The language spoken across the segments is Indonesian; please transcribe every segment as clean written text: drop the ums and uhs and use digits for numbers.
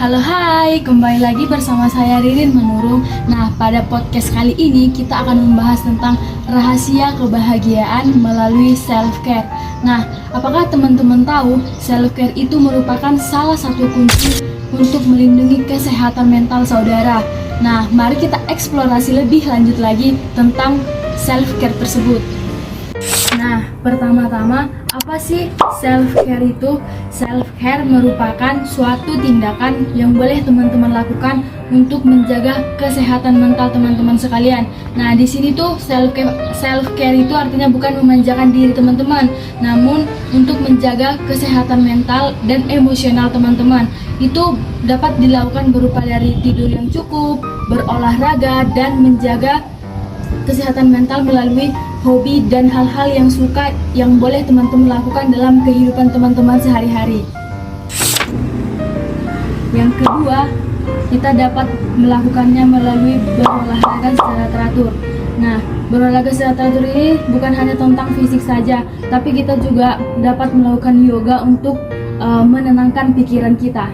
Halo hai, kembali lagi bersama saya Ririn Manurung. Nah, pada podcast kali ini kita akan membahas tentang rahasia kebahagiaan melalui self-care. Nah, apakah teman-teman tahu self-care itu merupakan salah satu kunci untuk melindungi kesehatan mental saudara? Nah, mari kita eksplorasi lebih lanjut lagi tentang self-care tersebut. Nah, pertama-tama, apa sih self-care itu? Self-care merupakan suatu tindakan yang boleh teman-teman lakukan untuk menjaga kesehatan mental teman-teman sekalian. Nah, di sini tuh self-care itu artinya bukan memanjakan diri teman-teman, namun untuk menjaga kesehatan mental dan emosional teman-teman. Itu dapat dilakukan berupa dari tidur yang cukup, berolahraga, dan menjaga kesehatan mental melalui hobi dan hal-hal yang boleh teman-teman lakukan dalam kehidupan teman-teman sehari-hari. Yang kedua, kita dapat melakukannya melalui berolahraga secara teratur. Nah, berolahraga secara teratur ini bukan hanya tentang fisik saja, tapi kita juga dapat melakukan yoga untuk menenangkan pikiran kita.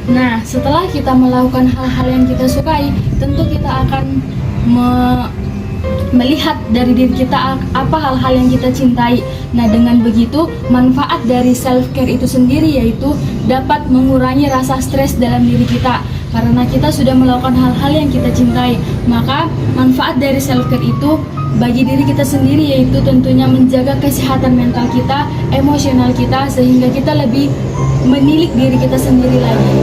Nah, setelah kita melakukan hal-hal yang kita sukai, tentu kita akan melihat dari diri kita apa hal-hal yang kita cintai. Nah, dengan begitu manfaat dari self-care itu sendiri yaitu dapat mengurangi rasa stres dalam diri kita. Karena kita sudah melakukan hal-hal yang kita cintai, maka manfaat dari self-care itu bagi diri kita sendiri yaitu tentunya menjaga kesehatan mental kita, emosional kita, sehingga kita lebih menilik diri kita sendiri lagi.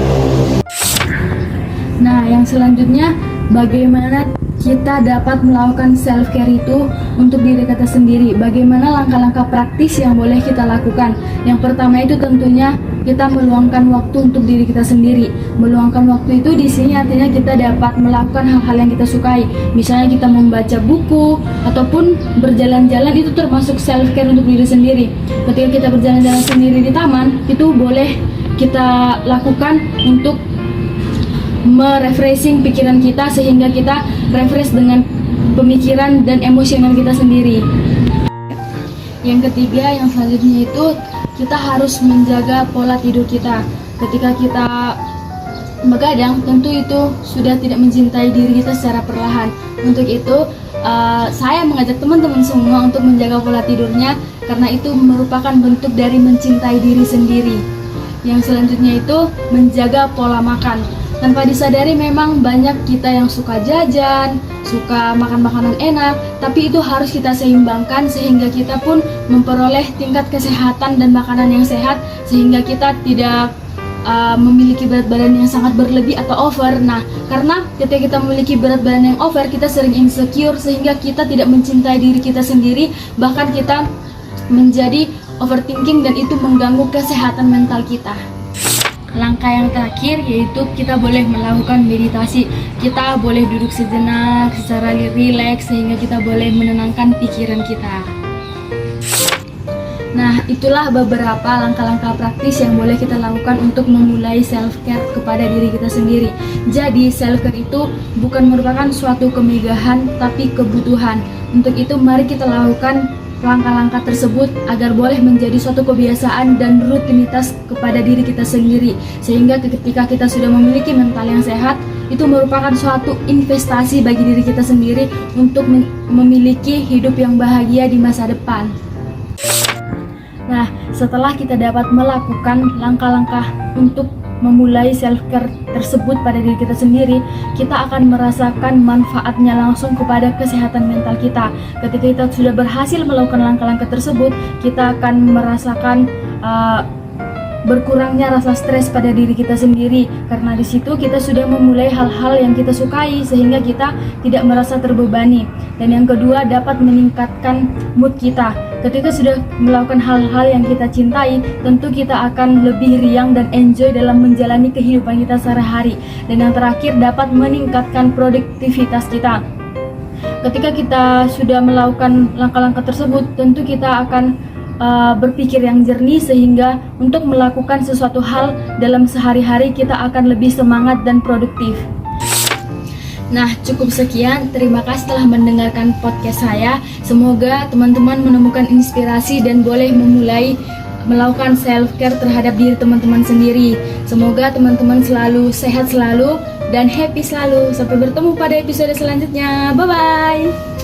Nah, yang selanjutnya, bagaimana kita dapat melakukan self-care itu untuk diri kita sendiri? Bagaimana langkah-langkah praktis yang boleh kita lakukan? Yang pertama itu tentunya kita meluangkan waktu untuk diri kita sendiri. Meluangkan waktu itu di sini artinya kita dapat melakukan hal-hal yang kita sukai. Misalnya kita membaca buku ataupun berjalan-jalan, itu termasuk self-care untuk diri sendiri. Ketika kita berjalan-jalan sendiri di taman, itu boleh kita lakukan untuk merefreshing pikiran kita sehingga kita refresh dengan pemikiran dan emosional kita sendiri. Yang ketiga, yang selanjutnya itu kita harus menjaga pola tidur kita. Ketika kita begadang, tentu itu sudah tidak mencintai diri kita secara perlahan. Untuk itu, saya mengajak teman-teman semua untuk menjaga pola tidurnya, karena itu merupakan bentuk dari mencintai diri sendiri. Yang selanjutnya itu menjaga pola makan. Tanpa disadari memang banyak kita yang suka jajan, suka makan makanan enak, tapi itu harus kita seimbangkan sehingga kita pun memperoleh tingkat kesehatan dan makanan yang sehat, sehingga kita tidak memiliki berat badan yang sangat berlebih atau over. Nah, karena ketika kita memiliki berat badan yang over, kita sering insecure sehingga kita tidak mencintai diri kita sendiri, bahkan kita menjadi overthinking dan itu mengganggu kesehatan mental kita. Langkah yang terakhir yaitu kita boleh melakukan meditasi. Kita boleh duduk sejenak secara rileks sehingga kita boleh menenangkan pikiran kita. Nah, itulah beberapa langkah-langkah praktis yang boleh kita lakukan untuk memulai self-care kepada diri kita sendiri. Jadi, self-care itu bukan merupakan suatu kemegahan tapi kebutuhan. Untuk itu, mari kita lakukan langkah-langkah tersebut agar boleh menjadi suatu kebiasaan dan rutinitas kepada diri kita sendiri, sehingga ketika kita sudah memiliki mental yang sehat, itu merupakan suatu investasi bagi diri kita sendiri untuk memiliki hidup yang bahagia di masa depan. Nah, setelah kita dapat melakukan langkah-langkah untuk memulai self-care tersebut pada diri kita sendiri, kita akan merasakan manfaatnya langsung kepada kesehatan mental kita. Ketika kita sudah berhasil melakukan langkah-langkah tersebut, kita akan merasakan berkurangnya rasa stres pada diri kita sendiri, karena di situ kita sudah memulai hal-hal yang kita sukai sehingga kita tidak merasa terbebani. Dan yang kedua, dapat meningkatkan mood kita. Ketika sudah melakukan hal-hal yang kita cintai, tentu kita akan lebih riang dan enjoy dalam menjalani kehidupan kita sehari-hari. Dan yang terakhir, dapat meningkatkan produktivitas kita. Ketika kita sudah melakukan langkah-langkah tersebut, tentu kita akan berpikir yang jernih sehingga untuk melakukan sesuatu hal dalam sehari-hari kita akan lebih semangat dan produktif. Nah, cukup sekian. Terima kasih telah mendengarkan podcast saya. Semoga teman-teman menemukan inspirasi dan boleh memulai melakukan self care terhadap diri teman-teman sendiri. Semoga teman-teman selalu sehat selalu dan happy selalu. Sampai bertemu pada episode selanjutnya. Bye bye.